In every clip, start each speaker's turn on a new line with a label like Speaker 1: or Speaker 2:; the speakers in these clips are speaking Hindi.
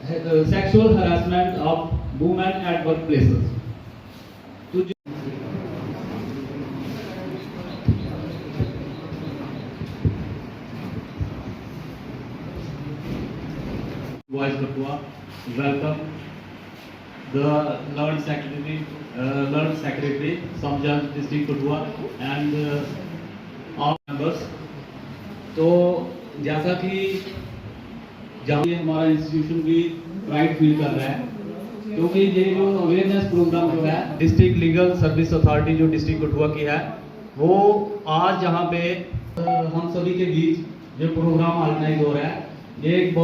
Speaker 1: sexual harassment of women at workplaces. तो Voice Katua, welcome the learned secretary, Samjal District Katua, and all members. तो जैसा कि जहाँ हमारा इंस्टीट्यूशन भी प्राइड फील कर रहा है, क्योंकि ये जो अवेयरनेस प्रोग्राम जो है डिस्ट्रिक्ट लीगल सर्विस अथॉरिटी जो डिस्ट्रिक्ट कठुआ की है, वो आज जहाँ पे हम सभी के बीच जो प्रोग्राम ऑर्गेनाइज हो रहा है, ये एक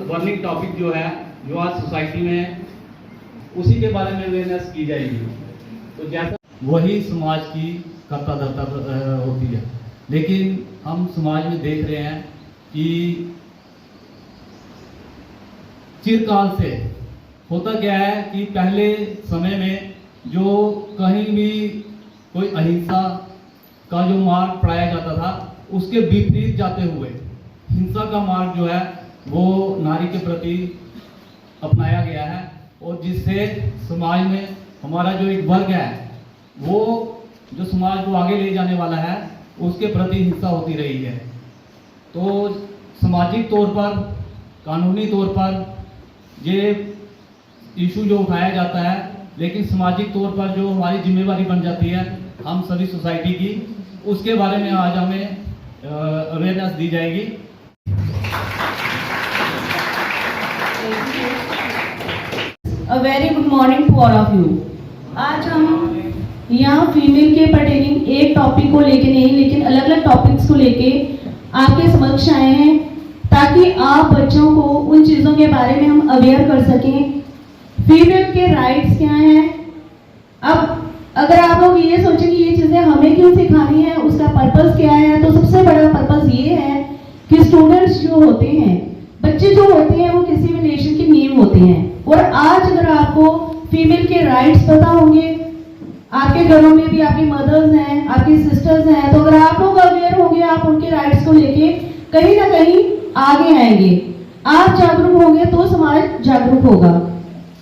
Speaker 1: बर्निंग टॉपिक जो है जो आज सोसाइटी में, उसी के बारे में अवेयरनेस की जाएगी। तो जैसा वही समाज की कर्ता धर्ता होती है, लेकिन हम समाज में देख रहे हैं कि चिरकाल से होता क्या है कि पहले समय में जो कहीं भी कोई अहिंसा का जो मार्ग पढ़ाया जाता था, उसके विपरीत जाते हुए हिंसा का मार्ग जो है वो नारी के प्रति अपनाया गया है, और जिससे समाज में हमारा जो एक वर्ग है, वो जो समाज को आगे ले जाने वाला है, उसके प्रति हिंसा होती रही है। तो सामाजिक तौर पर, कानूनी तौर पर ये इशू जो उठाया जाता है, लेकिन सामाजिक तौर पर जो हमारी जिम्मेवारी बन जाती है हम सभी सोसाइटी की, उसके बारे में आज हमें अवेयरनेस दी जाएगी।
Speaker 2: A very good morning to all of you. आज हम यहाँ फीमेल के पर्टेनिंग एक टॉपिक को लेके नहीं, लेकिन अलग अलग टॉपिक्स को लेके आपके समक्ष आए हैं, ताकि आप बच्चों को उन चीज़ों के बारे में हम अवेयर कर सकें। फीमेल के राइट्स क्या हैं। अब अगर आप लोग ये सोचें कि ये चीज़ें हमें क्यों सिखानी है, उसका पर्पस क्या है, तो सबसे बड़ा पर्पस ये है कि स्टूडेंट्स जो होते हैं, बच्चे जो होते हैं, वो किसी भी नेशन की नींव होते हैं। और आज अगर आपको फीमेल के राइट्स पता होंगे, आपके घरों में भी आपकी मदर्स हैं, आपकी सिस्टर्स हैं, तो अगर आप लोग अवेयर होंगे, आप उनके राइट्स को लेके कहीं ना कहीं आगे आएंगे। आप जागरूक होंगे तो समाज जागरूक होगा।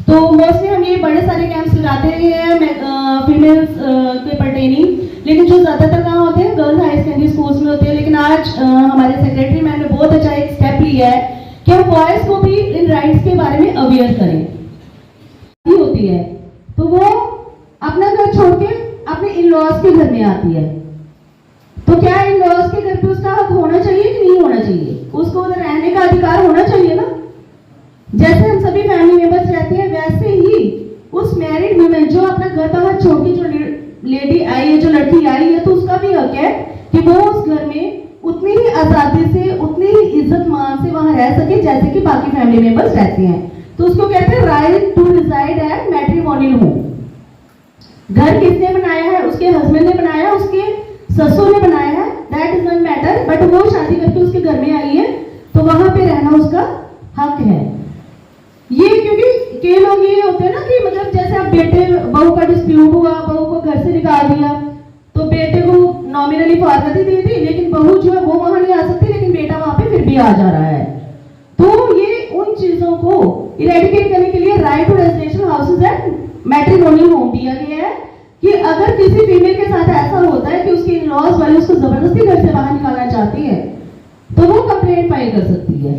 Speaker 2: तो मोस्टली हम ये बड़े सारे कैंप्स लगाते हैं फीमेल्स के पर्टेनिंग, लेकिन जो ज्यादातर कहाँ होते हैं, गर्ल्स हाई सेकेंडरी स्कूल्स में होते हैं। लेकिन आज हमारे सेक्रेटरी मैम ने बहुत अच्छा एक स्टेप लिया है कि हम बॉयज को भी इन राइट्स के बारे में अवेयर करें। होती है तो वो अपना घर छोड़ के अपने इन लॉज के घर में आती है, तो क्या इन लॉज के घर पे उसका हक होना चाहिए कि नहीं होना चाहिए? उसको उधर रहने का अधिकार होना चाहिए ना। जैसे हम सभी फैमिली मेंबर्स रहते हैं, वैसे ही उस मैरिड वुमेन जो अपना घर बाहर छोड़ के जो लेडी आई है, जो लड़की आई है, तो उसका भी हक है कि वो उस घर में उतनी ही आजादी से, उतनी ही इज्जत मान से वहां रह सके जैसे कि बाकी फैमिली मेंबर्स रहते हैं। तो उसको कहते हैं right to reside at matrimonial home. घर किसने बनाया है? उसके हस्बैंड ने बनाया, उसके ससुर ने बनाया है, that is not matter, but वो शादी करके उसके घर में आई है, तो वहां पे रहना उसका हक है। ये क्योंकि कई लोग ये होते हैं ना कि मतलब जैसे आप बेटे बहू का डिस्प्यूट हुआ, बहू को घर से निकाल दिया, तो बेटे को नॉमिनली फॉर्मेलिटी दे दी, लेकिन बहू जो है वो वहां नहीं आ सकती, लेकिन बेटा वहां पे फिर भी आ जा रहा है। तो ये उन चीजों को इरेडिकेट करने के लिए right to residential houses and matrimonial home दिया गया है कि अगर किसी फीमेल के साथ ऐसा होता है कि उसके इन-लॉज वाले उसको जबरदस्ती घर से बाहर निकालना चाहती है, तो वो कंप्लेंट फाइल कर सकती है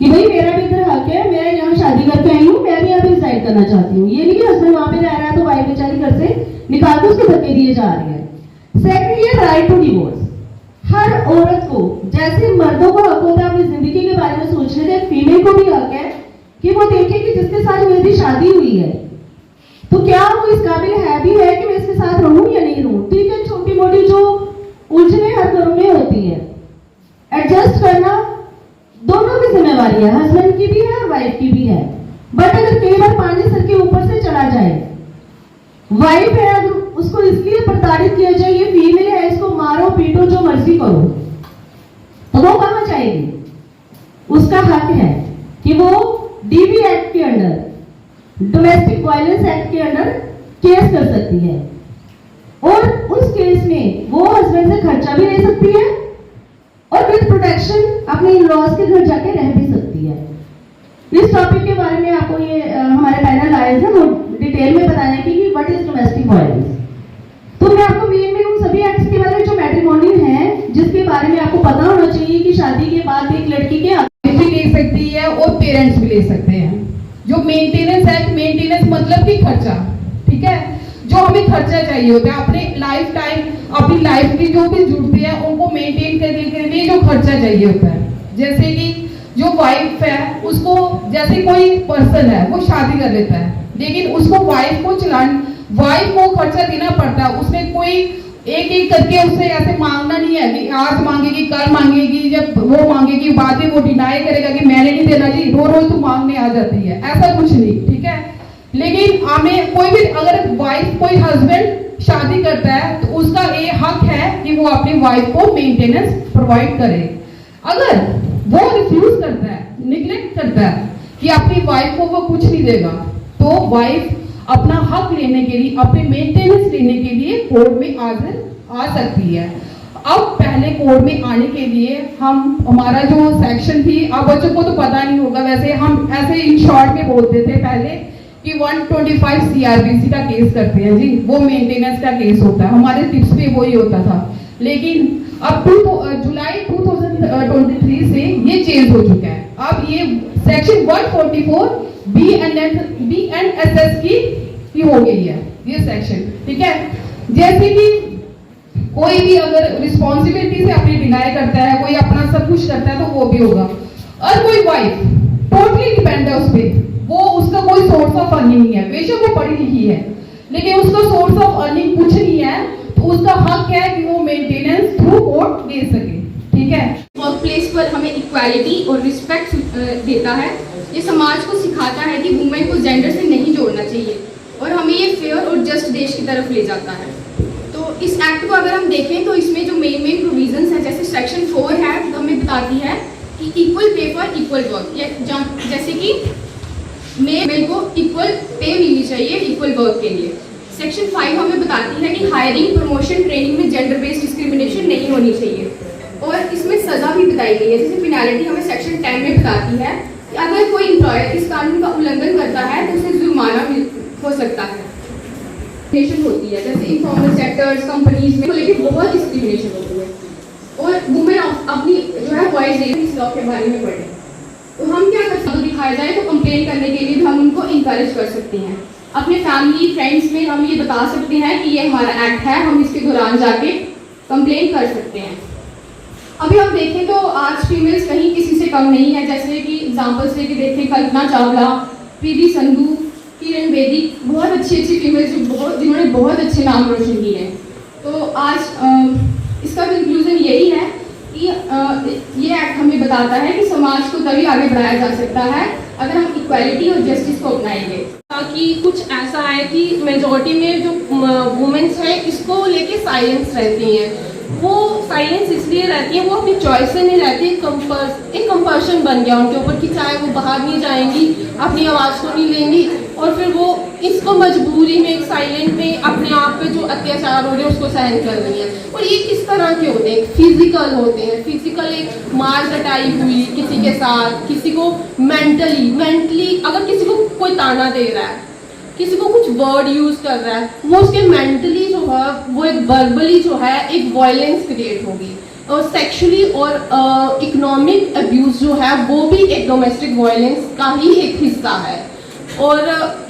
Speaker 2: कि भाई मेरा भी इधर हक है, मैं यहाँ शादी करके आई हूँ, मैं भी यहाँ पे रिसाइड करना चाहती हूँ। ये नहीं कि हस्बैंड वहां पे रह रहा है तो वाइफ बेचारी घर से निकाल के उसको धक्के दिए जा रहे हैं। सेकंड ये राइट टू डिवोर्स। हर औरत को, जैसे मर्दों को हक होता है अपनी जिंदगी के बारे में सोचने का, फीमेल को भी हक है कि वो देखे कि जिसके साथ मेरी शादी हुई है तो क्या वो इस काबिल है भी है कि मैं इसके साथ रहूं या नहीं रहूं। ठीक है, छोटी मोटी जो उलझने हर घरों में होती है, एडजस्ट करना दोनों की जिम्मेवारी है, हस्बैंड की भी है और वाइफ की भी है। बट अगर कई बार पानी सर के ऊपर से चला जाए, वाइफ है, अगर उसको इसलिए प्रताड़ित किया जाए, ये फीमेल है, इसको मारो पीटो जो मर्जी करो, तो वो कहां जाएगी? उसका हक है कि वो डीबी एक्ट के अंडर, डोमेस्टिक वायलेंस एक्ट के अंडर केस कर सकती है, और उस केस में वो हस्बैंड से खर्चा भी ले सकती है और विद प्रोटेक्शन अपने इन-लॉज के घर जाके रह भी सकती है। इस टॉपिक के बारे में आपको ये हमारे पैनल आए थे वो डिटेल में बताने की कि व्हाट इज डोमेस्टिक वायलेंस। तो मैं आपको मेन उन सभी एक्ट्स के बारे में जो मैट्रिमोनियल है जिसके बारे में आपको पता होना चाहिए कि शादी के बाद एक लड़की के
Speaker 3: भी ले सकती है और पेरेंट्स भी ले सकते हैं। जो मेंटेनेंस है, मेंटेनेंस मतलब कि खर्चा, ठीक है, जो हमें खर्चा चाहिए होता है अपने लाइफ टाइम, अपनी लाइफ की जो भी जुड़ती है उनको मेंटेन करने के लिए जो खर्चा चाहिए होता है। जैसे कि जो वाइफ है उसको, जैसे कोई पर्सन है वो शादी कर लेता है लेकिन उसको वाइफ को खर्चा देना पड़ता है। उसने कोई एक एक करके उससे ऐसे मांगना नहीं है कि आज मांगेगी कल मांगेगी, जब वो मांगेगी बाद में वो डिनाई करेगा कि मैंने नहीं देना जी, रोज तो मांगने आ जाती है, ऐसा कुछ नहीं, ठीक है। लेकिन हमें कोई भी अगर वाइफ कोई हस्बैंड शादी करता है तो उसका ये हक है कि वो अपनी वाइफ को मेंटेनेंस प्रोवाइड करे। अगर वो रिफ्यूज करता है, निग्लेक्ट करता है कि अपनी वाइफ को वो कुछ नहीं देगा, तो वाइफ अपना हक लेने के लिए, अपने मेंटेनेंस लेने के लिए कोर्ट में आ सकती है। अब पहले कोर्ट में आने के लिए हमारा जो सेक्शन थी, अब बच्चों को तो पता नहीं होगा, वैसे हम ऐसे इन शॉर्ट में बोलते थे पहले कि 125 CRPC का केस करते हैं जी, वो मेंटेनेंस का केस होता है, हमारे टिप्स पे वही होता था। लेकिन अब जुलाई 2023 से ये चेंज हो चुका है। अब ये सेक्शन 144 BNSS की हो गई है ये सेक्शन, ठीक है। जैसे कि कोई भी अगर रिस्पॉन्सिबिलिटी से अपनी डिनाई करता है, कोई अपना सब कुछ करता है तो वो भी होगा। और कोई वाइफ टोटली डिपेंड है उस पर, वो उसका कोई सोर्स ऑफ अर्निंग नहीं है, बेशक वो पढ़ी लिखी है लेकिन उसका सोर्स ऑफ अर्निंग कुछ नहीं है, तो उसका हक है कि वो मेंटेनेंस थ्रू कोर्ट दे सके, ठीक है।
Speaker 4: वर्क प्लेस पर हमें इक्वालिटी और रिस्पेक्ट देता है। ये समाज को सिखाता है कि वुमेन को जेंडर से नहीं जोड़ना चाहिए और हमें ये फेयर और जस्ट देश की तरफ ले जाता है। तो इस एक्ट को अगर हम देखें तो इसमें जो मेन प्रोविजंस है, जैसे सेक्शन 4 है, तो हमें बताती है कि equal pay for equal work, जैसे कि मेल को इक्वल पे मिलनी चाहिए इक्वल वर्क के लिए। सेक्शन 5 हमें बताती है कि हायरिंग, प्रमोशन, ट्रेनिंग में जेंडर बेस्ड डिस्क्रिमिनेशन नहीं होनी चाहिए और इसमें सजा भी बताई गई है। जैसे पेनाल्टी हमें सेक्शन 10 में बताती है कि अगर कोई एम्प्लॉयर इस कानून का उल्लंघन करता है तो उसे जुर्माना हो सकता है। डिस्क्रिमिनेशन होती है, जैसे इन्फॉर्मल सेक्टर्स, कंपनीज में लेकिन बहुत डिस्क्रिमिनेशन होती है और वुमेन अपनी जो है वॉइस इस लॉ के बारे में पढ़े। तो हम क्या कर सकते हैं, दिखाया जाए तो कंप्लेन करने के लिए भी हम उनको इंकरेज कर सकते हैं। अपने फैमिली फ्रेंड्स में हम ये बता सकते हैं कि ये हमारा एक्ट है, हम इसके दौरान जाके कंप्लेन कर सकते हैं। अभी हम देखें तो आज फीमेल्स कहीं किसी से कम नहीं है, जैसे कि एग्जाम्पल्स लेके देखें, कल्पना चावला, पीवी संधू, किरण बेदी, बहुत अच्छी फीमेल्स जिन्होंने बहुत अच्छे नाम रोशन किए हैं। तो आज इसका कंक्लूजन यही है कि ये एक्ट हमें बताता है कि समाज को तभी आगे बढ़ाया जा सकता है अगर हम इक्वालिटी और जस्टिस को अपनाएंगे।
Speaker 5: कि कुछ ऐसा है कि मेजॉरिटी में जो वुमेन्स हैं इसको लेके साइलेंस रहती हैं। वो साइलेंस इसलिए रहती है, वो अपनी चॉइस से नहीं रहती, एक कंपल्शन बन गया उनके ऊपर कि चाहे वो बाहर नहीं जाएंगी, अपनी आवाज़ को नहीं लेंगी और फिर वो इसको मजबूरी में एक साइलेंट में अपने आप पे जो अत्याचार हो रहे हैं उसको सहन कर रही हैं। और ये किस तरह के होते हैं, फिजिकल होते हैं, फिजिकल एक मार कटाई हुई किसी के साथ, किसी को मेंटली अगर किसी को कोई ताना दे रहा है, किसी को कुछ वर्ड यूज कर रहा है, वो उसके मेंटली जो है वो एक वर्बली जो है एक वायलेंस क्रिएट होगी। और सेक्सुअली और इकोनॉमिक अब्यूज जो है वो भी एक डोमेस्टिक वायलेंस का ही एक हिस्सा है। और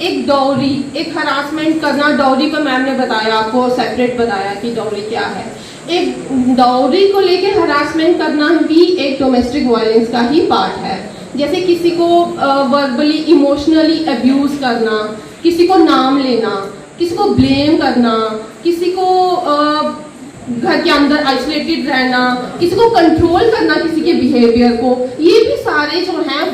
Speaker 5: एक डॉरी, एक हरासमेंट करना, डॉरी का मैम ने बताया आपको सेपरेट बताया कि डॉरी क्या है। एक डॉरी को लेके हरासमेंट करना भी एक डोमेस्टिक वायलेंस का ही पार्ट है। जैसे किसी को वर्बली इमोशनली अब्यूज करना, किसी को नाम लेना, किसी को ब्लेम करना, किसी को घर के अंदर आइसोलेटेड रहना, किसी को कंट्रोल करना किसी के बिहेवियर को, ये भी सारे जो हैं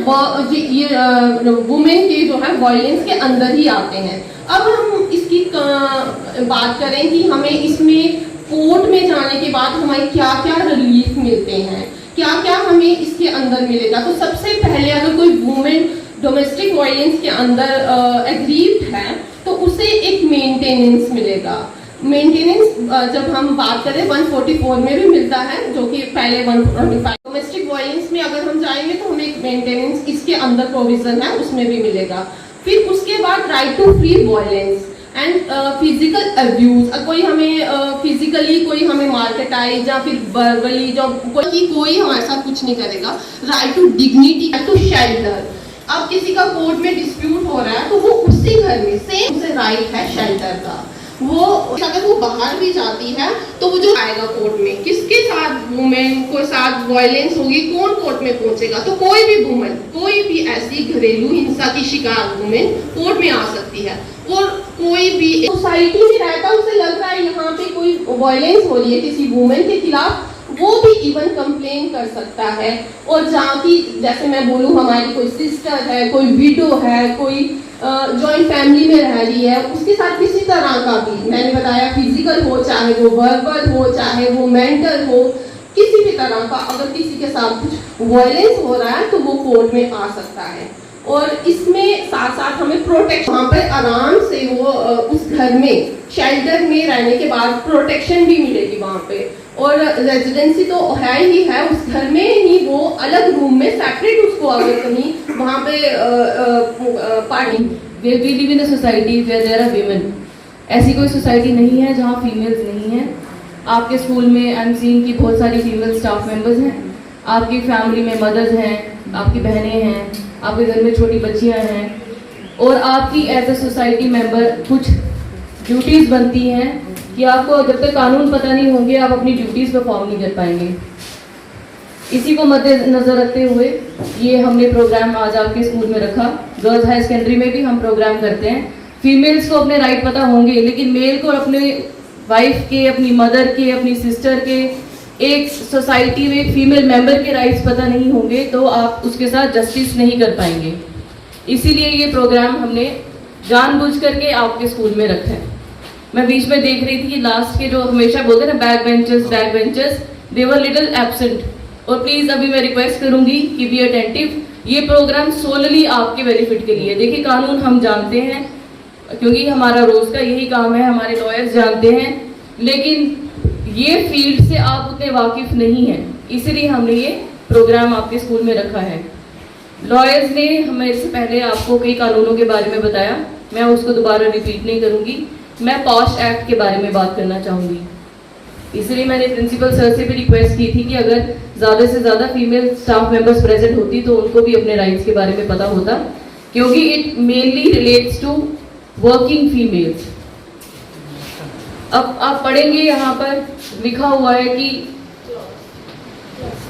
Speaker 5: ये वुमेन के जो है वायलेंस के अंदर ही आते हैं। अब हम इसकी बात करें कि हमें इसमें कोर्ट में जाने के बाद हमें क्या क्या रिलीफ मिलते हैं, क्या क्या हमें इसके अंदर मिलेगा। तो सबसे पहले अगर कोई वुमेन डोमेस्टिक वायलेंस के अंदर एग्रीव्ड है तो उसे एक मेंटेनेंस मिलेगा। मेंटेनेंस जब हम बात करें 144 में भी मिलता है, जो कि पहले 145 डोमेस्टिक वायलेंस में अगर हम जाएंगे तो हमें मेंटेनेंस इसके अंदर प्रोविजन है, उसमें भी मिलेगा। फिर उसके बाद right to free violence and physical abuse, कोई हमें फिजिकली कोई हमें मार्केटाइज या फिर वर्बली जो कोई हमारे साथ कुछ नहीं करेगा। Right to dignity, right to shelter. अब किसी का कोर्ट में डिस्प्यूट हो रहा है तो वो उसी घर में सेम उसे राइट है शेल्टर का। वो अगर वो बाहर भी जाती है तो वो जो आएगा कोर्ट में, किसके साथ वुमेन को साथ वायलेंस होगी, कौन कोर्ट में पहुंचेगा? तो कोई भी वुमेन, कोई भी ऐसी घरेलू हिंसा की शिकार वुमेन कोर्ट में आ सकती है। और कोई भी सोसाइटी में रहता है, उसे लग रहा है यहाँ पे कोई वायलेंस हो रही है किसी वुमेन के खिलाफ, वो भी इवन कंप्लेन कर सकता है। और जहाँ की जैसे मैं बोलूँ हमारी कोई सिस्टर है, कोई विडो है, कोई जॉइंट फैमिली में रह रही है, उसके साथ किसी तरह का भी, मैंने बताया फिजिकल हो, चाहे वो वर्बल हो, चाहे वो मेंटल हो, किसी भी तरह का अगर किसी के साथ कुछ वायलेंस हो रहा है तो वो कोर्ट में आ सकता है। और इसमें साथ साथ हमें प्रोटेक्शन, वहाँ पर आराम से वो उस घर में शेल्टर में रहने के बाद प्रोटेक्शन भी मिलेगी वहाँ पे। और रेजिडेंसी तो है ही है, उस घर में ही वो अलग रूम में सेपरेट उसको अगर कहीं वहाँ पे party.
Speaker 2: We live in a society where there are women. ऐसी कोई सोसाइटी नहीं है जहाँ फीमेल्स नहीं हैं। आपके स्कूल में आई एम सीइंग कि बहुत सारी फीमेल स्टाफ मेंबर्स हैं, आपकी फैमिली में मदर्स हैं, आपकी बहनें हैं, आपके घर में छोटी बच्चियां हैं, और आपकी एज अ सोसाइटी मेंबर कुछ ड्यूटीज़ बनती हैं कि आपको जब तक कानून पता नहीं होंगे आप अपनी ड्यूटीज़ परफॉर्म नहीं कर पाएंगे। इसी को मद्देनजर रखते हुए ये हमने प्रोग्राम आज आपके स्कूल में रखा। गर्ल्स हाई सेकेंडरी में भी हम प्रोग्राम करते हैं। फीमेल्स को अपने राइट पता होंगे, लेकिन मेल को अपने वाइफ के, अपनी मदर के, अपनी सिस्टर के, एक सोसाइटी में फीमेल मेंबर के राइट्स पता नहीं होंगे तो आप उसके साथ जस्टिस नहीं कर पाएंगे। इसीलिए ये प्रोग्राम हमने जानबूझ करके आपके स्कूल में रखा है। मैं बीच में देख रही थी कि लास्ट के जो हमेशा बोलते हैं ना back benchers, they were little absent. और प्लीज़ अभी मैं रिक्वेस्ट करूंगी कि बी अटेंटिव। ये प्रोग्राम सोलली आपके बेनिफिट के लिए। देखिए कानून हम जानते हैं क्योंकि हमारा रोज़ का यही काम है, हमारे लॉयर्स जानते हैं, लेकिन ये फील्ड से आप उतने वाकिफ नहीं हैं, इसलिए हमने ये प्रोग्राम आपके स्कूल में रखा है। लॉयर्स ने हमें इससे पहले आपको कई कानूनों के बारे में बताया, मैं उसको दोबारा रिपीट नहीं करूँगी। मैं पॉश एक्ट के बारे में बात करना चाहूँगी, इसलिए मैंने प्रिंसिपल सर से भी रिक्वेस्ट की थी कि अगर ज़्यादा से ज़्यादा फीमेल स्टाफ मेंबर्स प्रेजेंट होती तो उनको भी अपने राइट्स के बारे में पता होता, क्योंकि it mainly relates to working females. अब आप पढ़ेंगे यहाँ पर लिखा हुआ है कि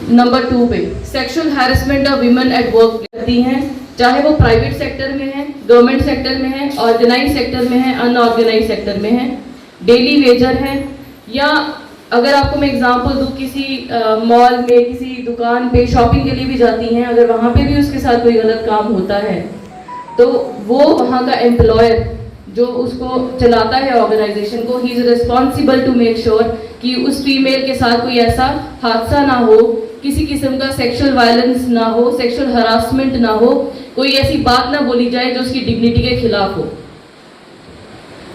Speaker 2: नंबर 2 पे sexual harassment of women at work करती हैं, चाहे वो प्राइवेट सेक्टर में है, गवर्नमेंट सेक्टर में है, ऑर्गेनाइज सेक्टर में है, अनऑर्गेनाइज सेक्टर में है, डेली वेजर है, या अगर आपको मैं एग्जांपल दूँ किसी मॉल में, किसी दुकान पे शॉपिंग के लिए भी जाती हैं, अगर वहाँ पे भी उसके साथ कोई गलत काम होता है तो वो वहाँ का एम्प्लॉयर जो उसको चलाता है ऑर्गेनाइजेशन को, he is responsible to make sure कि उस फीमेल के साथ कोई ऐसा हादसा ना हो, किसी किस्म का सेक्सुअल वायलेंस ना हो, सेक्सुअल हरासमेंट ना हो, कोई ऐसी बात ना बोली जाए जो उसकी डिग्निटी के खिलाफ हो।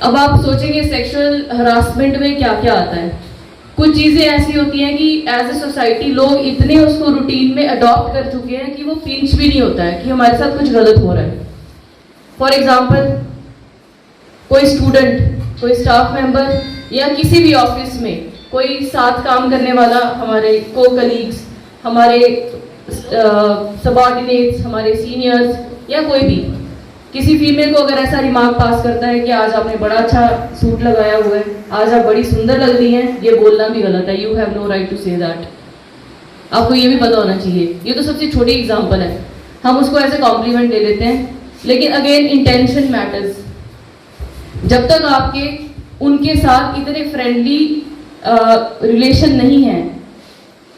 Speaker 2: अब आप सोचेंगे सेक्सुअल हरासमेंट में क्या क्या आता है। कुछ चीज़ें ऐसी होती हैं कि एज ए सोसाइटी लोग इतने उसको रूटीन में अडॉप्ट कर चुके हैं कि वो पिंच भी नहीं होता है कि हमारे साथ कुछ गलत हो रहा है। फॉर एग्जाम्पल कोई स्टूडेंट, कोई स्टाफ मेंबर या किसी भी ऑफिस में कोई साथ काम करने वाला, हमारे को कलीग्स, हमारे सबऑर्डिनेट्स, हमारे सीनियर्स या कोई भी किसी फीमेल को अगर ऐसा रिमार्क पास करता है कि आज आपने बड़ा अच्छा सूट लगाया हुआ है, आज आप बड़ी सुंदर लग रही हैं, ये बोलना भी गलत है। You have no right to say that. आपको ये भी पता होना चाहिए। ये तो सबसे छोटी एग्जांपल है, हम उसको ऐसे कॉम्प्लीमेंट ले लेते हैं, लेकिन अगेन इंटेंशन मैटर्स। जब तक आपके उनके साथ इतने फ्रेंडली रिलेशन नहीं है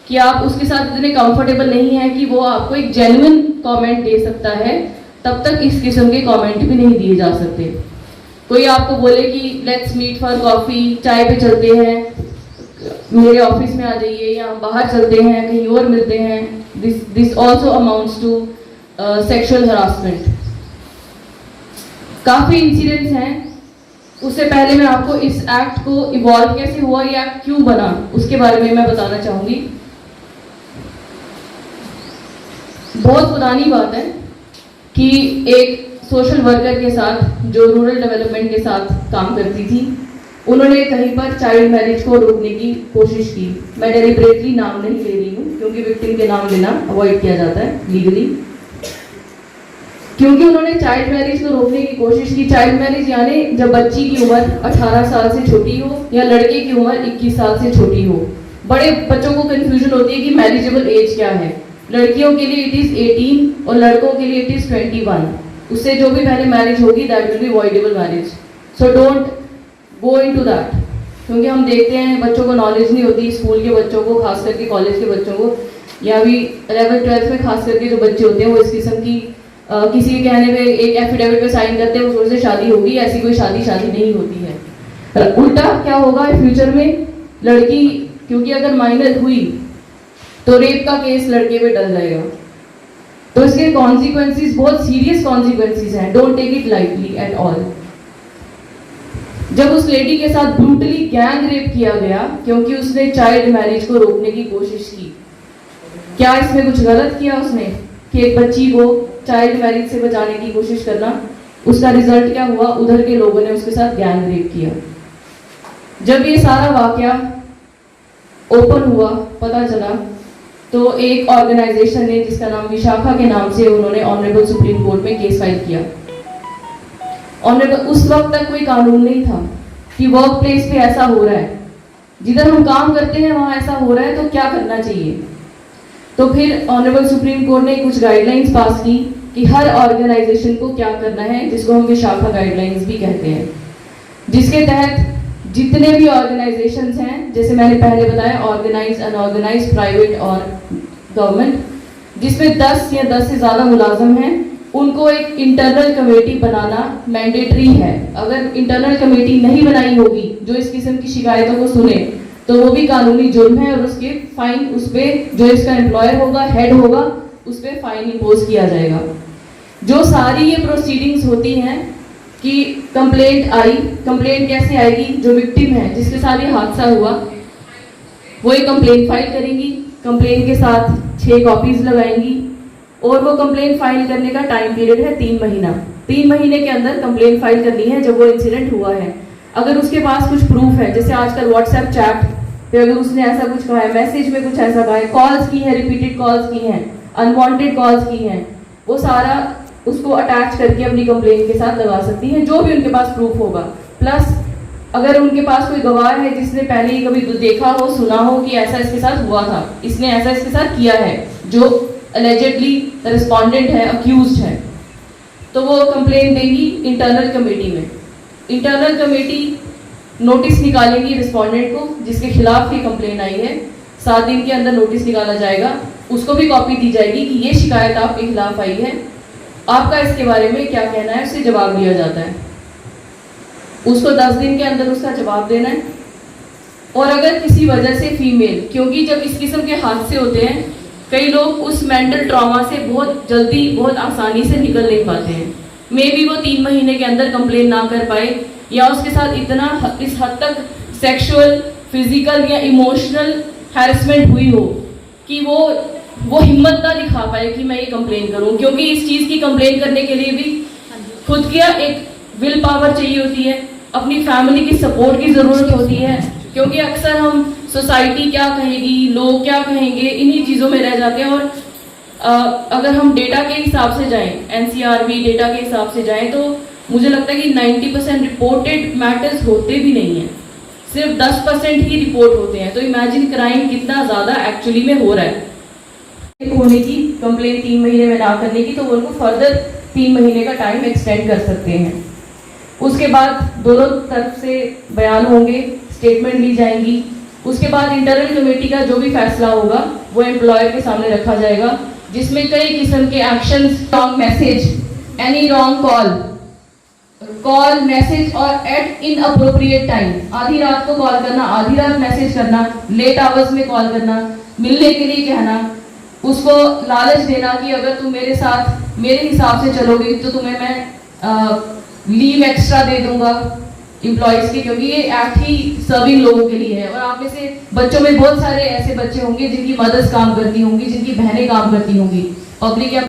Speaker 2: कि आप उसके साथ इतने कंफर्टेबल नहीं है कि वो आपको एक जेन्युइन कमेंट दे सकता है, तब तक इस किस्म के कमेंट भी नहीं दिए जा सकते। कोई आपको बोले कि लेट्स मीट फॉर कॉफ़ी, चाय पे चलते हैं, मेरे ऑफिस में आ जाइए, या बाहर चलते हैं, कहीं और मिलते हैं, this also amounts to sexual harassment. काफ़ी इंसिडेंट्स हैं। उससे पहले मैं आपको इस एक्ट को इवॉल्व कैसे हुआ, ये एक्ट क्यों बना, उसके बारे में मैं बताना चाहूँगी। बहुत पुरानी बात है कि एक सोशल वर्कर के साथ जो रूरल डेवलपमेंट के साथ काम करती थी, उन्होंने कहीं पर चाइल्ड मैरिज को रोकने की कोशिश की। मैं डेलिबरेटली नाम नहीं ले रही हूँ क्योंकि विक्टिम के नाम लेना अवॉइड किया जाता है लीगली। क्योंकि उन्होंने चाइल्ड मैरिज को रोकने की कोशिश की। चाइल्ड मैरिज यानी जब बच्ची की उम्र 18 साल से छोटी हो या लड़के की उम्र 21 साल से छोटी हो। बड़े बच्चों को कंफ्यूजन होती है कि मैरिजेबल एज क्या है। लड़कियों के लिए इट इज 18 और लड़कों के लिए इट इज 21। उससे जो भी पहले मैरिज होगी that will be avoidable marriage. So don't go into that. क्योंकि हम देखते हैं बच्चों को नॉलेज नहीं होती, स्कूल के बच्चों को, खास करके कॉलेज के बच्चों को, या भी 11th 12th में खास करके जो बच्चे होते हैं वो इस किस्म की किसी के कहने पे एक एफिडेविट पे साइन करते हैं, उससे शादी होगी। ऐसी कोई शादी नहीं होती है। उल्टा क्या होगा फ्यूचर में, लड़की क्योंकि अगर माइनर हुई तो रेप का केस लड़के पे डल जाएगा। तो इसके कॉन्सिक्वेंसेस बहुत सीरियस कॉन्सिक्वेंसेस हैं। Don't take it lightly at all. जब उस लेडी के साथ ब्रूटली गैंग रेप किया गया क्योंकि उसने चाइल्ड मैरिज को रोकने की कोशिश की, क्या इसमें कुछ गलत किया उसने कि एक बच्ची को चाइल्ड मैरिज से बचाने की कोशिश करना? उसका रिजल्ट क्या हुआ? उधर के लोगों ने उसके साथ गैंग रेप किया। जब ये सारा वाकया ओपन हुआ, पता चला, तो एक ऑर्गेनाइजेशन ने जिसका नाम विशाखा के नाम से, उन्होंने ऑनरेबल सुप्रीम कोर्ट में केस फाइल किया। ऑनरेबल उस वक्त तक कोई कानून नहीं था कि वर्क प्लेस पे ऐसा हो रहा है, जिधर हम काम करते हैं वहां ऐसा हो रहा है, तो क्या करना चाहिए। तो फिर ऑनरेबल सुप्रीम कोर्ट ने कुछ गाइडलाइंस पास की कि हर ऑर्गेनाइजेशन को क्या करना है, जिसको हम विशाखा गाइडलाइंस भी कहते हैं, जिसके तहत जितने भी ऑर्गेनाइजेशंस हैं, जैसे मैंने पहले बताया ऑर्गेनाइज, अनऑर्गेनाइज, प्राइवेट और गवर्नमेंट, जिसमें 10 या 10 से ज़्यादा मुलाजम हैं, उनको एक इंटरनल कमेटी बनाना मैंडेटरी है। अगर इंटरनल कमेटी नहीं बनाई होगी जो इस किस्म की शिकायतों को सुने, तो वो भी कानूनी जुर्म है और उसके फाइन, उस पर जो इसका एम्प्लॉयर होगा, हेड होगा, उस पर फाइन इम्पोज किया जाएगा। जो सारी ये प्रोसीडिंग्स होती हैं कि कंप्लेंट आई, कंप्लेंट कैसे आएगी? जो विक्टिम है जिसके साथ ये हादसा हुआ वो एक कंप्लेंट फाइल करेंगी, कंप्लेंट के साथ 6 कॉपीज लगाएंगी और वो कंप्लेंट फाइल करने का टाइम पीरियड है 3 महीना। 3 महीने के अंदर कंप्लेंट फाइल करनी है जब वो इंसिडेंट हुआ है। अगर उसके पास कुछ प्रूफ है, जैसे आजकल व्हाट्सएप चैट पे अगर उसने ऐसा कुछ कहा है, मैसेज में कुछ ऐसा कहा है, कॉल्स की हैं, रिपीटेड कॉल्स की हैं, अनवांटेड कॉल्स की हैं, वो सारा उसको अटैच करके अपनी कंप्लेंट के साथ लगा सकती हैं, जो भी उनके पास प्रूफ होगा। प्लस अगर उनके पास कोई गवाह है जिसने पहले ही कभी देखा हो, सुना हो कि ऐसा इसके साथ हुआ था, इसने ऐसा इसके साथ किया है, जो अलेजेडली रिस्पोंडेंट है, अक्यूज्ड है, तो वो कंप्लेंट देंगी इंटरनल कमेटी में। इंटरनल कमेटी नोटिस निकालेंगी रिस्पोंडेंट को जिसके खिलाफ ये कंप्लेंट आई है। 7 दिन के अंदर नोटिस निकाला जाएगा, उसको भी कॉपी दी जाएगी कि ये शिकायत आपके खिलाफ आई है, आपका इसके बारे में क्या कहना है, उससे जवाब दिया जाता है। उसको 10 दिन के अंदर उसका जवाब देना है। और अगर किसी वजह से फीमेल, क्योंकि जब इस किस्म के हादसे होते हैं कई लोग उस मेंटल ट्रॉमा से बहुत जल्दी, बहुत आसानी से निकल नहीं पाते हैं। मे बी वो 3 महीने के अंदर कंप्लेन ना कर पाए, या उसके साथ इतना इस हद तक सेक्सुअल, फिजिकल या इमोशनल हैरेसमेंट हुई हो कि वो हिम्मत ना दिखा पाए कि मैं ये कंप्लेन करूं। क्योंकि इस चीज़ की कंप्लेन करने के लिए भी खुद की एक विल पावर चाहिए होती है, अपनी फैमिली की सपोर्ट की ज़रूरत होती है। क्योंकि अक्सर हम सोसाइटी क्या कहेगी, लोग क्या कहेंगे, इन्हीं चीज़ों में रह जाते हैं। और अगर हम डेटा के हिसाब से जाएं, NCRB डेटा के हिसाब से जाएं, तो मुझे लगता है कि 90% रिपोर्टेड मैटर्स होते भी नहीं हैं, सिर्फ 10% ही रिपोर्ट होते हैं। तो इमेजिन क्राइम कितना ज़्यादा एक्चुअली में हो रहा है। होने की कंप्लेंट 3 महीने में ना करने की, तो वो उनको फर्दर 3 महीने का टाइम एक्सटेंड कर सकते हैं। उसके बाद दोनों तरफ से बयान होंगे, स्टेटमेंट ली जाएंगी। उसके बाद इंटरनल कमेटी का जो भी फैसला होगा वो एम्प्लॉयर के सामने रखा जाएगा, जिसमें कई किस्म के actions, wrong message, any wrong call message और एट इनअप्रोप्रिएट टाइम, आधी रात को कॉल करना, आधी रात मैसेज करना, लेट आवर्स में कॉल करना, मिलने के लिए कहना, उसको लालच देना कि अगर तुम मेरे साथ मेरे हिसाब से चलोगी तो तुम्हें मैं लीव एक्स्ट्रा दे दूंगा एम्प्लॉयज़ की, क्योंकि ये एक्ट ही सर्विंग लोगों के लिए है। और आप में से बच्चों में बहुत सारे ऐसे बच्चे होंगे जिनकी मदर्स काम करती होंगी, जिनकी बहनें काम करती होंगी, पब्लिक या